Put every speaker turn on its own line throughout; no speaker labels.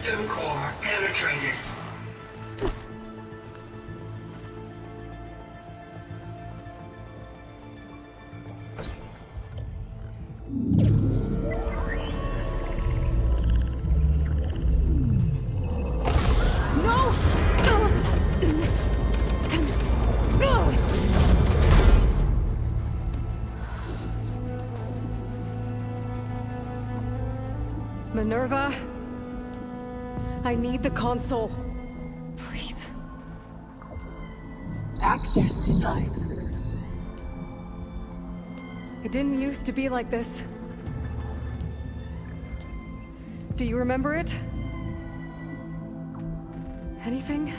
System core penetrated.
Minerva, I need the console. Please.
Access denied.
It didn't used to be like this. Do you remember it? Anything?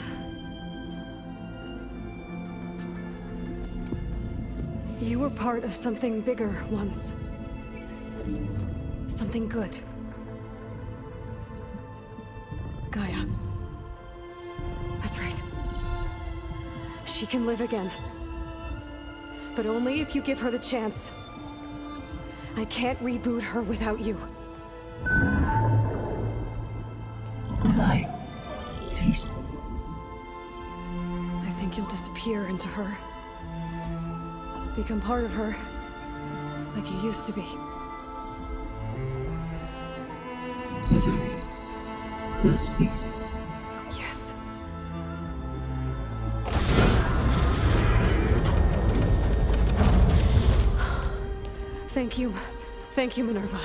You were part of something bigger once. Something good. Gaia. That's right. She can live again. But only if you give her the chance. I can't reboot her without you.
Light. Cease.
I think you'll disappear into her. Become part of her. Like you used to be.
Misery. Will cease.
Yes. Thank you. Thank you, Minerva.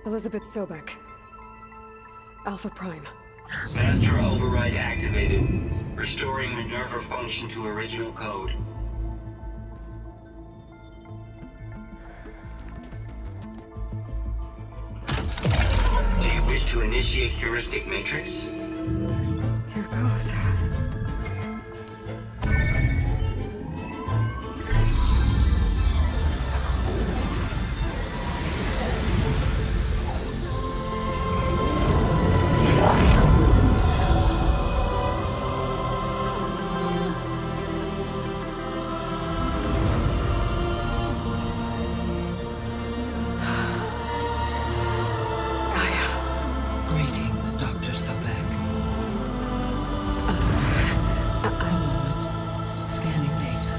Elizabeth Sobek. Alpha Prime.
Master override activated. Restoring Minerva function to original code. Do you wish to initiate heuristic matrix?
Here goes.
Greetings, Dr. Sobek. A moment. Scanning data.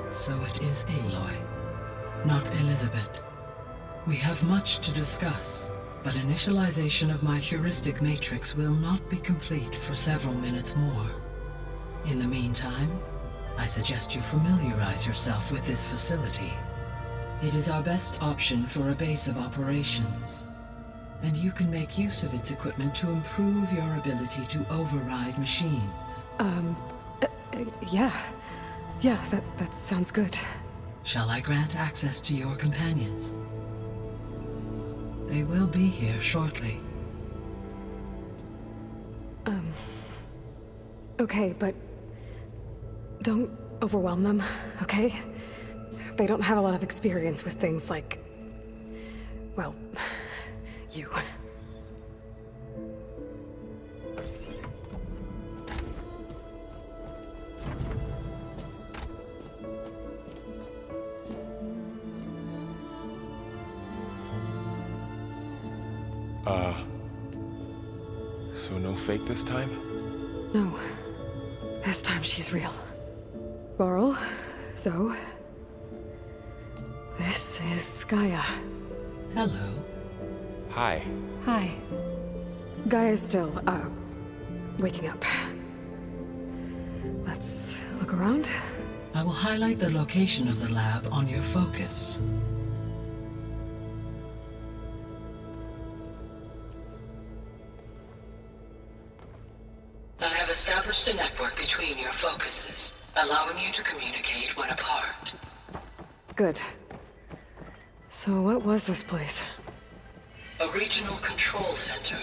So it is Aloy, not Elizabeth. We have much to discuss, but initialization of my heuristic matrix will not be complete for several minutes more. In the meantime, I suggest you familiarize yourself with this facility. It is our best option for a base of operations, and you can make use of its equipment to improve your ability to override machines.
Yeah. Yeah, that sounds good.
Shall I grant access to your companions? They will be here shortly.
Okay, but don't overwhelm them, okay? They don't have a lot of experience with things like, well, you.
So no fake this time?
No. This time she's real. Laurel, Zoe. This is Gaia.
Hello.
Hi.
Hi. Gaia's still, waking up. Let's look around.
I will highlight the location of the lab on your focus. I have established a network between your focuses, allowing you to communicate when apart.
Good. So what was this place?
A regional control center,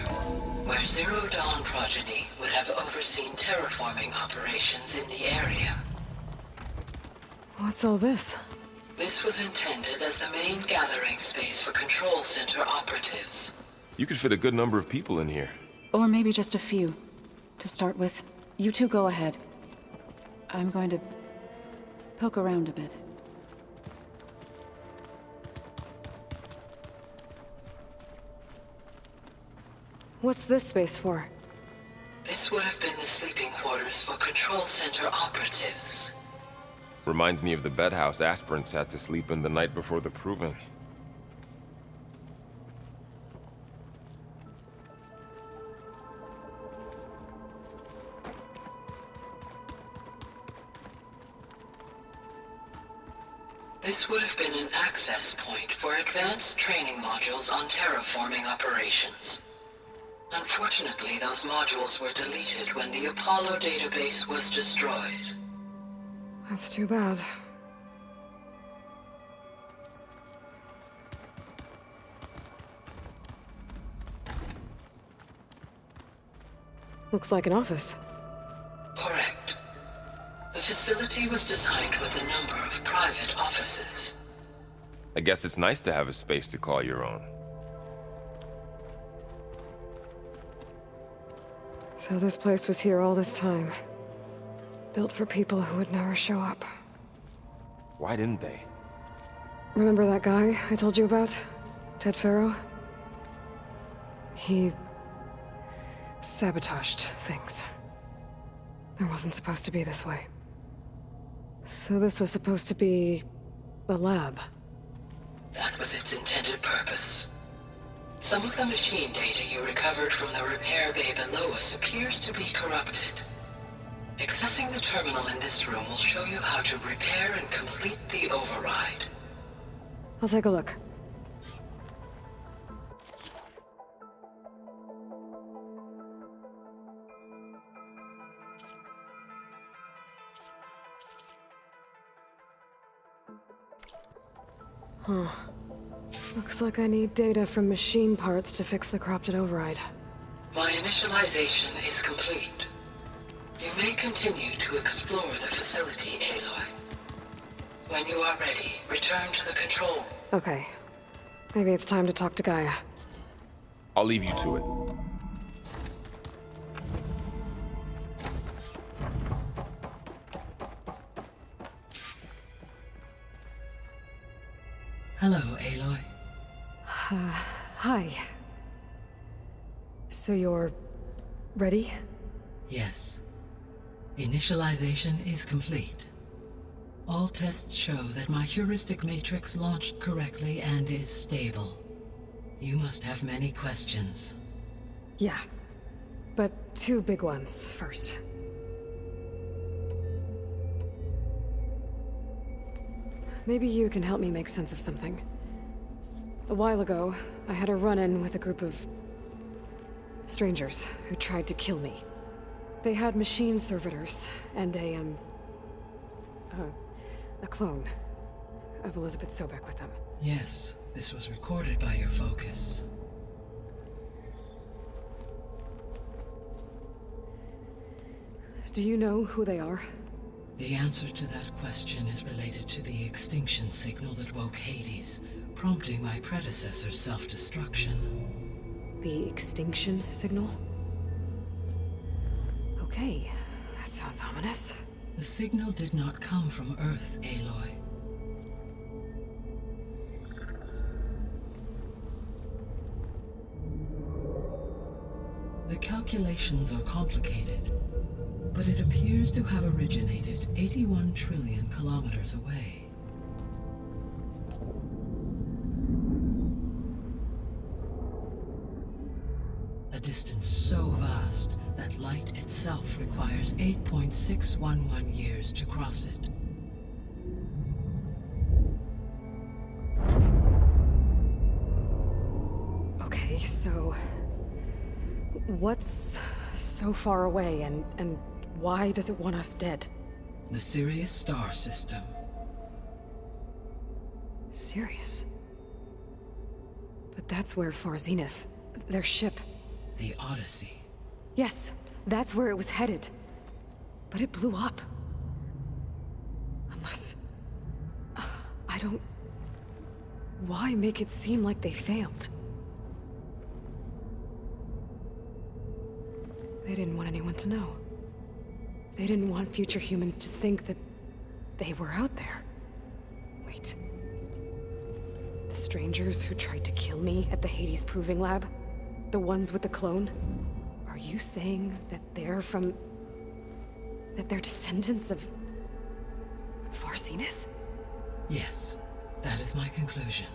where Zero Dawn progeny would have overseen terraforming operations in the area.
What's all this?
This This was intended as the main gathering space for control center operatives.
You could fit a good number of people in here.
Or maybe just a few. To start with, you two go ahead. I'm going to poke around a bit.
What's this space for?
This would have been the sleeping quarters for control center operatives.
Reminds me of the bedhouse aspirants had to sleep in the night before the proving.
This would have been an access point for advanced training modules on terraforming operations. Unfortunately, those modules were deleted when the Apollo database was destroyed.
That's too bad. Looks like an office.
Correct. The facility was designed with a number of private offices.
I guess it's nice to have a space to call your own.
So this place was here all this time. Built for people who would never show up.
Why didn't they?
Remember that guy I told you about? Ted Farrow? He sabotaged things. It wasn't supposed to be this way. So this was supposed to be a lab.
That was its intended purpose. Some of the machine data you recovered from the repair bay below us appears to be corrupted. Accessing the terminal in this room will show you how to repair and complete the override.
I'll take a look. Huh. Looks like I need data from machine parts to fix the corrupted override.
My initialization is complete. You may continue to explore the facility, Aloy. When you are ready, return to the control.
Okay. Maybe it's time to talk to Gaia.
I'll leave you to it.
Hello, Aloy.
Hi. So you're ready?
Yes. Initialization is complete. All tests show that my heuristic matrix launched correctly and is stable. You must have many questions.
Yeah. But two big ones first. Maybe you can help me make sense of something. A while ago, I had a run-in with a group of strangers who tried to kill me. They had machine servitors and a clone of Elizabeth Sobek with them.
Yes, this was recorded by your focus.
Do you know who they are?
The answer to that question is related to the extinction signal that woke Hades, prompting my predecessor's self-destruction.
The extinction signal? Okay, that sounds ominous.
The signal did not come from Earth, Aloy. The calculations are complicated, but it appears to have originated 81 trillion kilometers away. A distance so vast that light itself requires 8.611 years to cross it.
Okay, so what's so far away and why does it want us dead?
The Sirius star system.
Sirius? But that's where Far Zenith, their ship.
The Odyssey.
Yes, that's where it was headed. But it blew up. Unless... I I don't... Why make it seem like they failed? They didn't want anyone to know. They didn't want future humans to think that they were out there. Wait. The strangers who tried to kill me at the Hades Proving Lab? The ones with the clone? Are you saying that they're from... that they're descendants of... Farsenith?
Yes, that is my conclusion.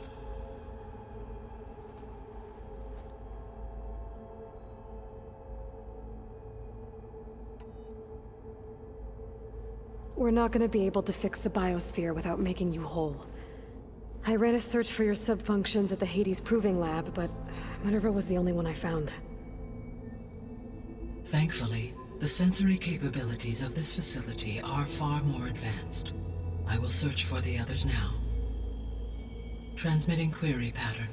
We're not gonna be able to fix the biosphere without making you whole. I ran a search for your subfunctions at the Hades Proving Lab, but Minerva was the only one I found.
Thankfully, the sensory capabilities of this facility are far more advanced. I will search for the others now. Transmitting query pattern.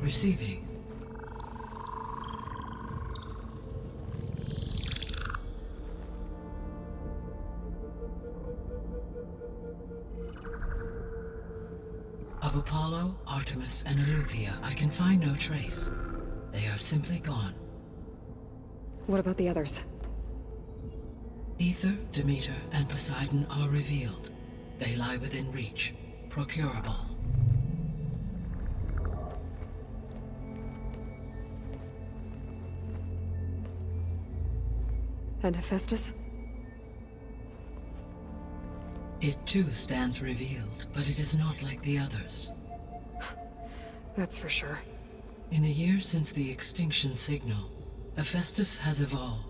Receiving. Of Apollo, Artemis, and Eleuthia, I can find no trace. They are simply gone.
What about the others?
Ether, Demeter, and Poseidon are revealed. They lie within reach, procurable.
And Hephaestus?
It too stands revealed, but it is not like the others.
That's for sure.
In the years since the extinction signal, Hephaestus has evolved.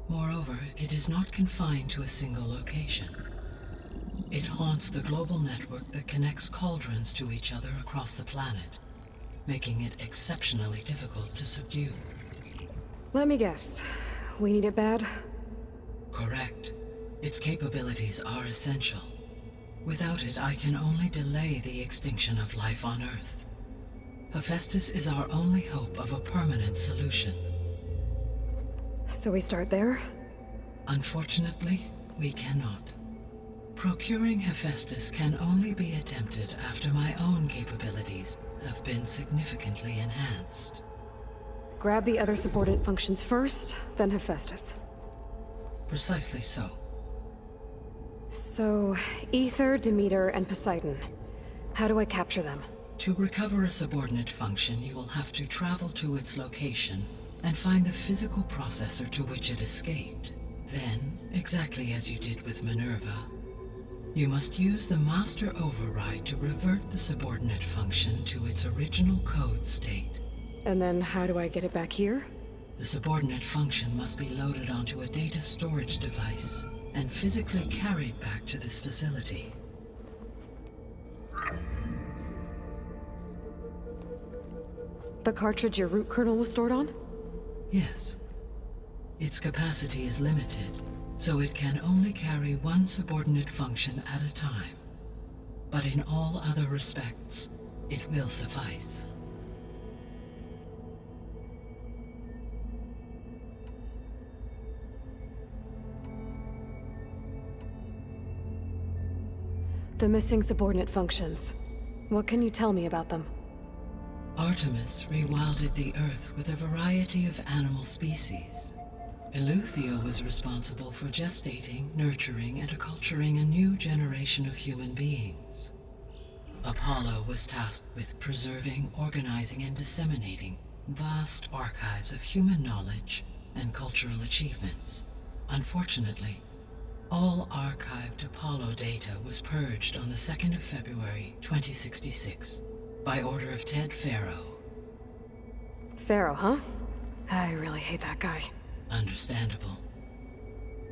Moreover, it is not confined to a single location. It haunts the global network that connects cauldrons to each other across the planet, making it exceptionally difficult to subdue.
Let me guess. We need it bad?
Correct. Its capabilities are essential. Without it, I can only delay the extinction of life on Earth. Hephaestus is our only hope of a permanent solution.
So we start there?
Unfortunately, we cannot. Procuring Hephaestus can only be attempted after my own capabilities have been significantly enhanced.
Grab the other subordinate functions first, then Hephaestus.
Precisely so.
So, Ether, Demeter, and Poseidon. How do I capture them?
To recover a subordinate function, you will have to travel to its location and find the physical processor to which it escaped. Then, exactly as you did with Minerva, you must use the master override to revert the subordinate function to its original code state.
And then how do I get it back here?
The subordinate function must be loaded onto a data storage device and physically carried back to this facility.
The cartridge your root kernel was stored on?
Yes. Its capacity is limited, so it can only carry one subordinate function at a time. But in all other respects, it will suffice.
The missing subordinate functions. What can you tell me about them?
Artemis rewilded the Earth with a variety of animal species. Eleuthia was responsible for gestating, nurturing, and acculturating a new generation of human beings. Apollo was tasked with preserving, organizing, and disseminating vast archives of human knowledge and cultural achievements. Unfortunately, all archived Apollo data was purged on the 2nd of February, 2066, by order of Ted Faro.
Pharaoh, huh? I really hate that guy.
Understandable.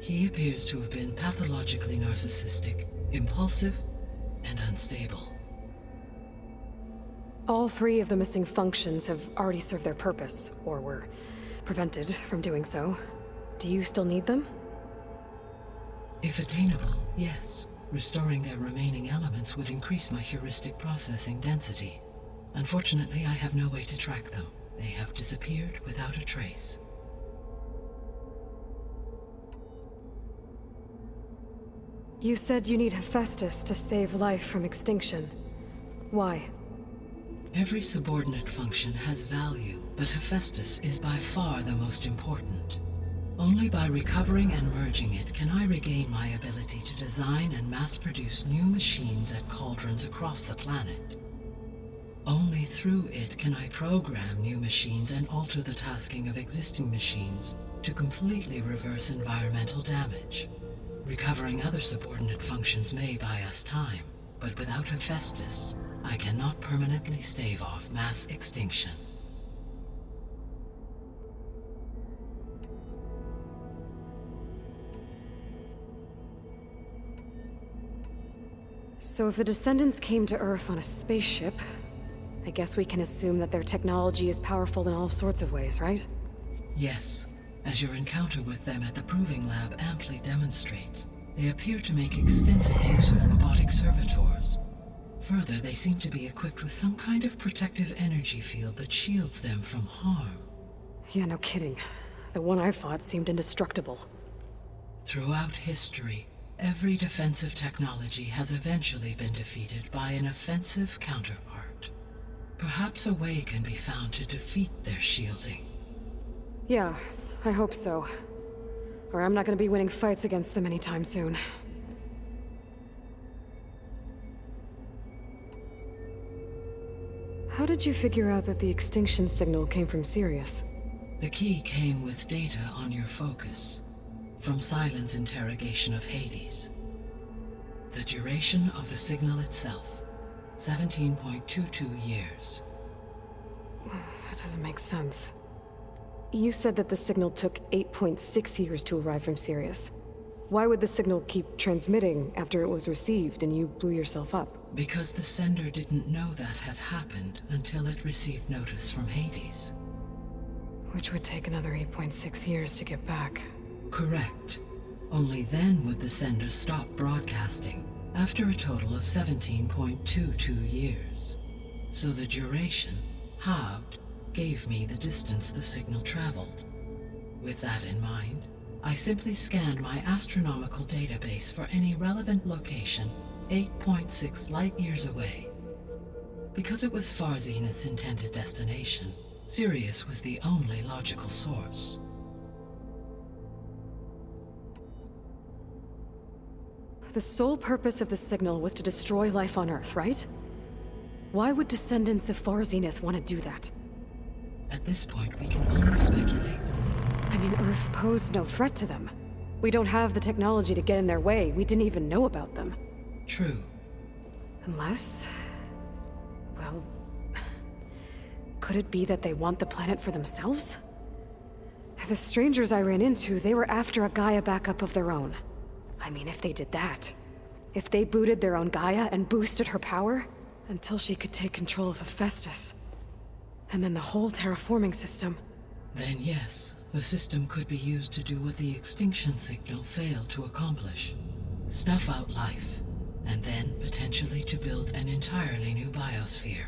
He appears to have been pathologically narcissistic, impulsive, and unstable.
All three of the missing functions have already served their purpose, or were prevented from doing so. Do you still need them?
If attainable, yes. Restoring their remaining elements would increase my heuristic processing density. Unfortunately, I have no way to track them. They have disappeared without a trace.
You said you need Hephaestus to save life from extinction. Why?
Every subordinate function has value, but Hephaestus is by far the most important. Only by recovering and merging it can I regain my ability to design and mass-produce new machines at cauldrons across the planet. Only through it can I program new machines and alter the tasking of existing machines to completely reverse environmental damage. Recovering other subordinate functions may buy us time, but without Hephaestus, I cannot permanently stave off mass extinction.
So if the Descendants came to Earth on a spaceship, I guess we can assume that their technology is powerful in all sorts of ways, right?
Yes, as your encounter with them at the Proving Lab amply demonstrates, they appear to make extensive use of robotic servitors. Further, they seem to be equipped with some kind of protective energy field that shields them from harm.
Yeah, no kidding. The one I fought seemed indestructible.
Throughout history, every defensive technology has eventually been defeated by an offensive counterpart. Perhaps a way can be found to defeat their shielding.
Yeah, I hope so. Or I'm not gonna be winning fights against them anytime soon. How did you figure out that the extinction signal came from Sirius?
The key came with data on your focus, from Silent's interrogation of Hades. The duration of the signal itself, 17.22 years.
That doesn't make sense. You said that the signal took 8.6 years to arrive from Sirius. Why would the signal keep transmitting after it was received and you blew yourself up?
Because the sender didn't know that had happened until it received notice from Hades.
Which would take another 8.6 years to get back.
Correct. Only then would the sender stop broadcasting, after a total of 17.22 years. So the duration, halved, gave me the distance the signal traveled. With that in mind, I simply scanned my astronomical database for any relevant location 8.6 light-years away. Because it was Far Zenith's intended destination, Sirius was the only logical source.
The sole purpose of the signal was to destroy life on Earth, right? Why would descendants of Far Zenith want to do that?
At this point, we can only speculate.
I mean, Earth posed no threat to them. We don't have the technology to get in their way. We didn't even know about them.
True.
Unless... well... could it be that they want the planet for themselves? The strangers I ran into, they were after a Gaia backup of their own. I mean, if they did that... if they booted their own Gaia and boosted her power... until she could take control of Hephaestus. And then the whole terraforming system...
Then yes, the system could be used to do what the extinction signal failed to accomplish. Snuff out life, and then potentially to build an entirely new biosphere,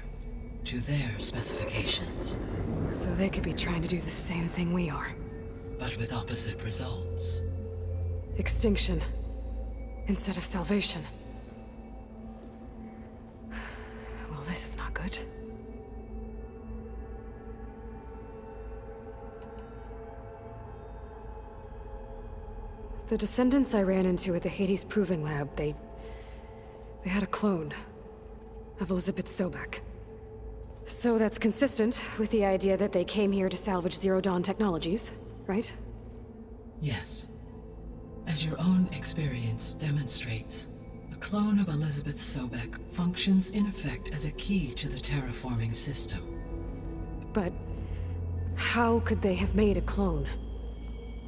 to their specifications.
So they could be trying to do the same thing we are.
But with opposite results.
Extinction, instead of salvation. Well, this is not good. The descendants I ran into at the Hades Proving Lab, they had a clone of Elizabeth Sobek. So that's consistent with the idea that they came here to salvage Zero Dawn technologies, right?
Yes. As your own experience demonstrates, a clone of Elizabeth Sobek functions in effect as a key to the terraforming system.
But how could they have made a clone?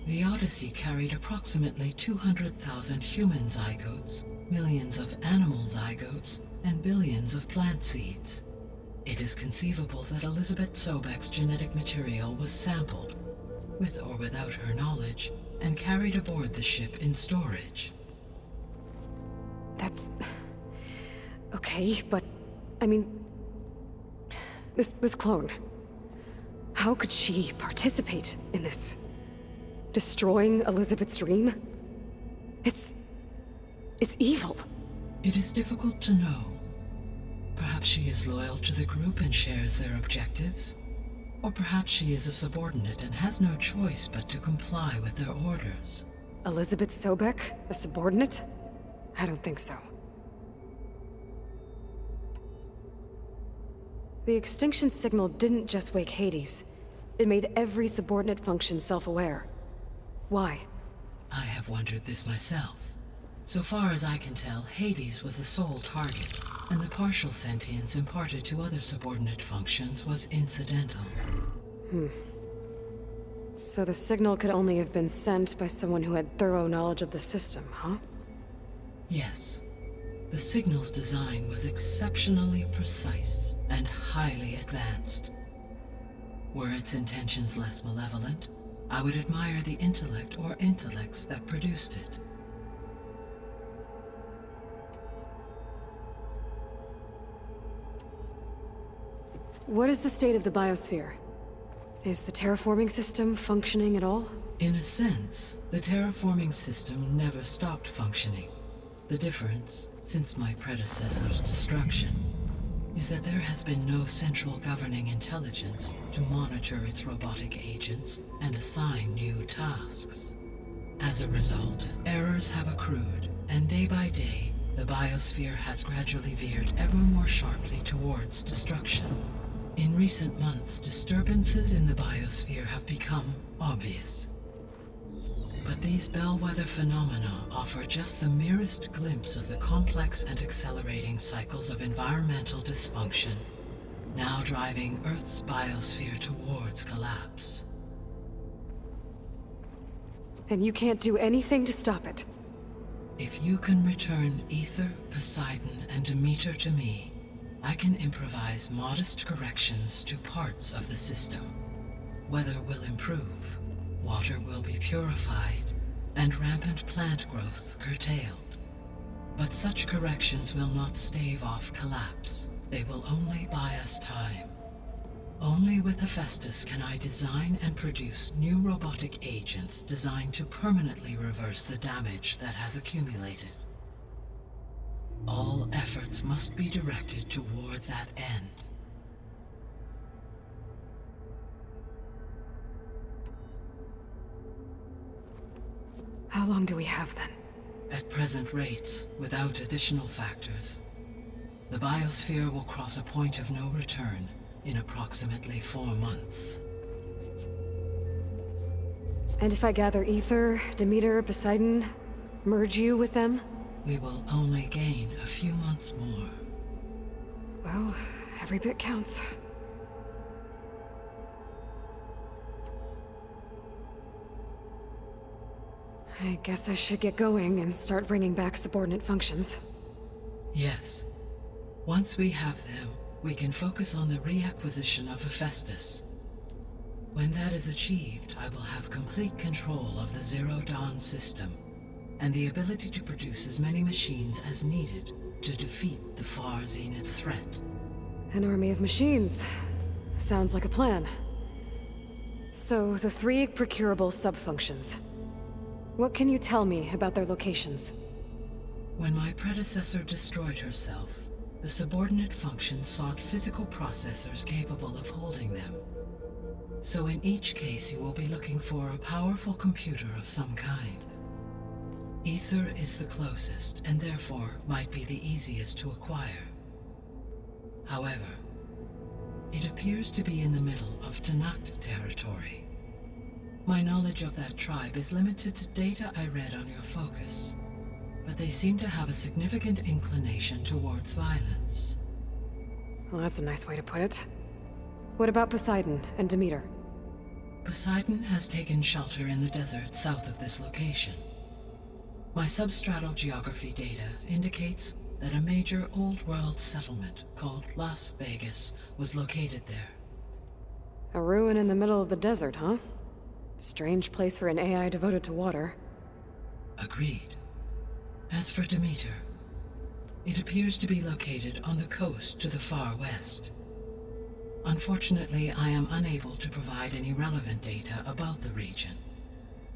The Odyssey carried approximately 200,000 human zygotes, millions of animal zygotes, and billions of plant seeds. It is conceivable that Elizabeth Sobek's genetic material was sampled, with or without her knowledge, and carried aboard the ship in storage.
That's... okay, but... I mean... This clone... how could she participate in this? Destroying Elizabeth's dream? It's... It's evil.
It is difficult to know. Perhaps she is loyal to the group and shares their objectives. Or perhaps she is a subordinate and has no choice but to comply with their orders.
Elizabeth Sobek, a subordinate? I don't think so. The extinction signal didn't just wake Hades. It made every subordinate function self-aware. Why?
I have wondered this myself. So far as I can tell, Hades was the sole target, and the partial sentience imparted to other subordinate functions was incidental.
So the signal could only have been sent by someone who had thorough knowledge of the system, huh?
Yes. The signal's design was exceptionally precise and highly advanced. Were its intentions less malevolent, I would admire the intellect or intellects that produced it.
What is the state of the biosphere? Is the terraforming system functioning at all?
In a sense, the terraforming system never stopped functioning. The difference, since my predecessor's destruction, is that there has been no central governing intelligence to monitor its robotic agents and assign new tasks. As a result, errors have accrued, and day by day, the biosphere has gradually veered ever more sharply towards destruction. In recent months, disturbances in the biosphere have become obvious. But these bellwether phenomena offer just the merest glimpse of the complex and accelerating cycles of environmental dysfunction, now driving Earth's biosphere towards collapse.
And you can't do anything to stop it?
If you can return Ether, Poseidon, and Demeter to me, I can improvise modest corrections to parts of the system. Weather will improve, water will be purified, and rampant plant growth curtailed. But such corrections will not stave off collapse. They will only buy us time. Only with Hephaestus can I design and produce new robotic agents designed to permanently reverse the damage that has accumulated. All efforts must be directed toward that end.
How long do we have then?
At present rates, without additional factors, the biosphere will cross a point of no return in approximately 4 months.
And if I gather Ether, Demeter, Poseidon, merge you with them?
We will only gain a few months more.
Well, every bit counts. I guess I should get going and start bringing back subordinate functions.
Yes. Once we have them, we can focus on the reacquisition of Hephaestus. When that is achieved, I will have complete control of the Zero Dawn system, and the ability to produce as many machines as needed to defeat the far zenith threat.
An army of machines. Sounds like a plan. So, the 3 procurable sub-functions. What can you tell me about their locations?
When my predecessor destroyed herself, the subordinate functions sought physical processors capable of holding them. So in each case you will be looking for a powerful computer of some kind. Ether is the closest, and therefore might be the easiest to acquire. However, it appears to be in the middle of Tanakh territory. My knowledge of that tribe is limited to data I read on your focus, but they seem to have a significant inclination towards violence.
Well, that's a nice way to put it. What about Poseidon and Demeter?
Poseidon has taken shelter in the desert south of this location. My substratal geography data indicates that a major old-world settlement called Las Vegas was located there.
A ruin in the middle of the desert, huh? Strange place for an AI devoted to water.
Agreed. As for Demeter, it appears to be located on the coast to the far west. Unfortunately, I am unable to provide any relevant data about the region.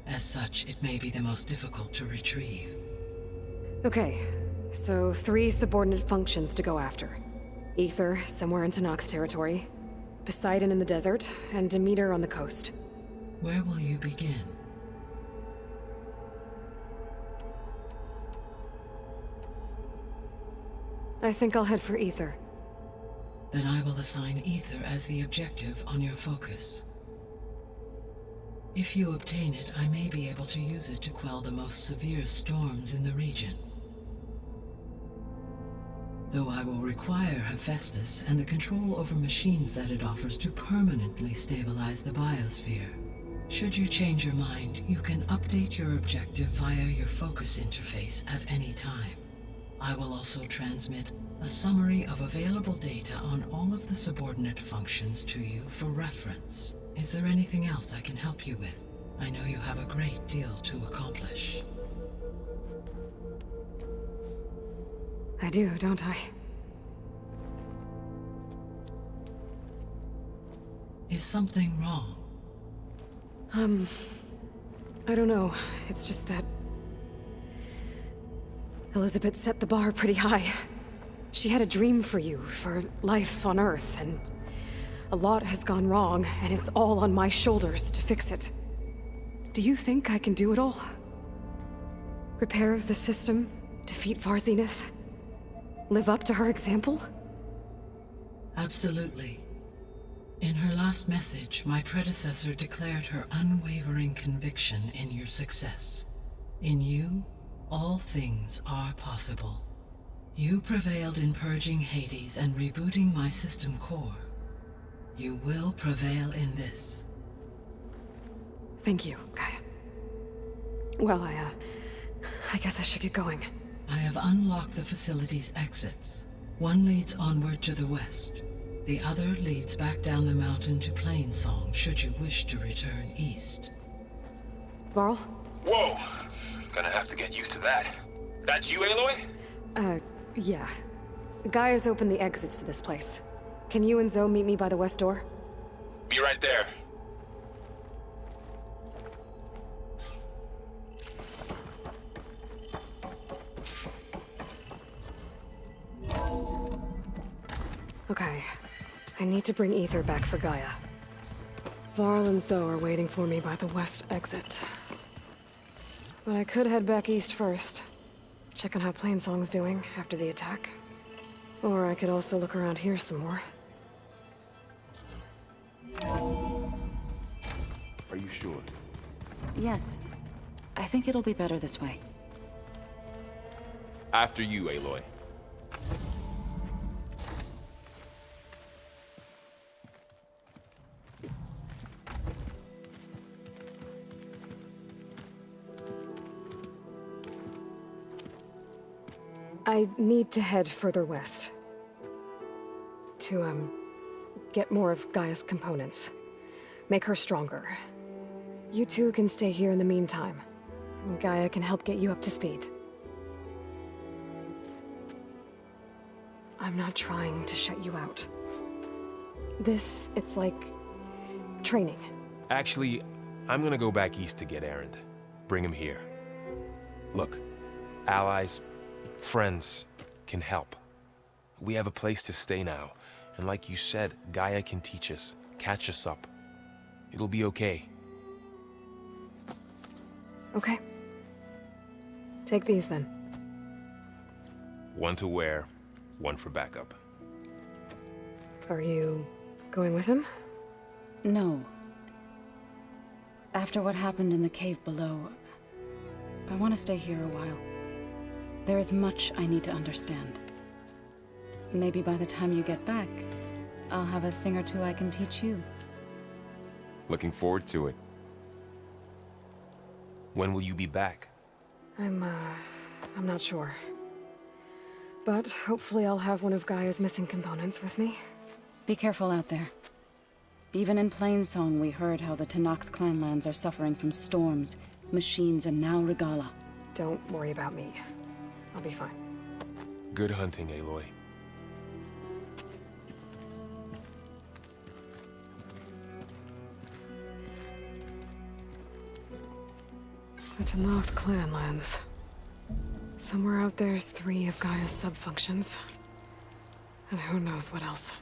As such, it may be the most difficult to retrieve.
Okay, so 3 subordinate functions to go after. Aether, somewhere in Tanakh territory. Poseidon in the desert, and Demeter on the coast.
Where will you begin?
I think I'll head for Aether.
Then I will assign Ether as the objective on your focus. If you obtain it, I may be able to use it to quell the most severe storms in the region. Though I will require Hephaestus and the control over machines that it offers to permanently stabilize the biosphere. Should you change your mind, you can update your objective via your focus interface at any time. I will also transmit a summary of available data on all of the subordinate functions to you for reference. Is there anything else I can help you with? I know you have a great deal to accomplish.
I do, don't I?
Is something wrong?
I don't know. It's just that Elizabeth set the bar pretty high. She had a dream for you, for life on Earth, and a lot has gone wrong, and it's all on my shoulders to fix it. Do you think I can do it all? Repair the system, defeat Varzenith, live up to her example?
Absolutely. In her last message, my predecessor declared her unwavering conviction in your success. In you, all things are possible. You prevailed in purging Hades and rebooting my system core. You will prevail in this.
Thank you, Gaia. Well, I guess I should get going.
I have unlocked the facility's exits. One leads onward to the west. The other leads back down the mountain to Plainsong, should you wish to return east.
Varl?
Whoa! Gonna have to get used to that. That's you, Aloy?
Yeah. Gaia's opened the exits to this place. Can you and Zoe meet me by the west door?
Be right there.
Okay. I need to bring Aether back for Gaia. Varl and Zoe are waiting for me by the west exit. But I could head back east first. Check on how Plainsong's doing after the attack. Or I could also look around here some more.
Are you sure?
Yes. I think it'll be better this way.
After you, Aloy.
I need to head further west. To, get more of Gaia's components. Make her stronger. You two can stay here in the meantime. Gaia can help get you up to speed. I'm not trying to shut you out. It's like training.
Actually, I'm gonna go back east to get Erend. Bring him here. Look, allies, friends can help. We have a place to stay now, and like you said, Gaia can teach us, catch us up. It'll be okay.
Okay. Take these then.
One to wear, one for backup.
Are you going with him?
No. After what happened in the cave below, I want to stay here a while. There is much I need to understand. Maybe by the time you get back, I'll have a thing or two I can teach you.
Looking forward to it. When will you be back?
I'm not sure. But hopefully I'll have one of Gaia's missing components with me.
Be careful out there. Even in Plainsong, we heard how the Tanakh clanlands are suffering from storms, machines, and now Regala.
Don't worry about me. I'll be fine.
Good hunting, Aloy.
The Tanakh clanlands. Somewhere out there's 3 of Gaia's subfunctions. And who knows what else.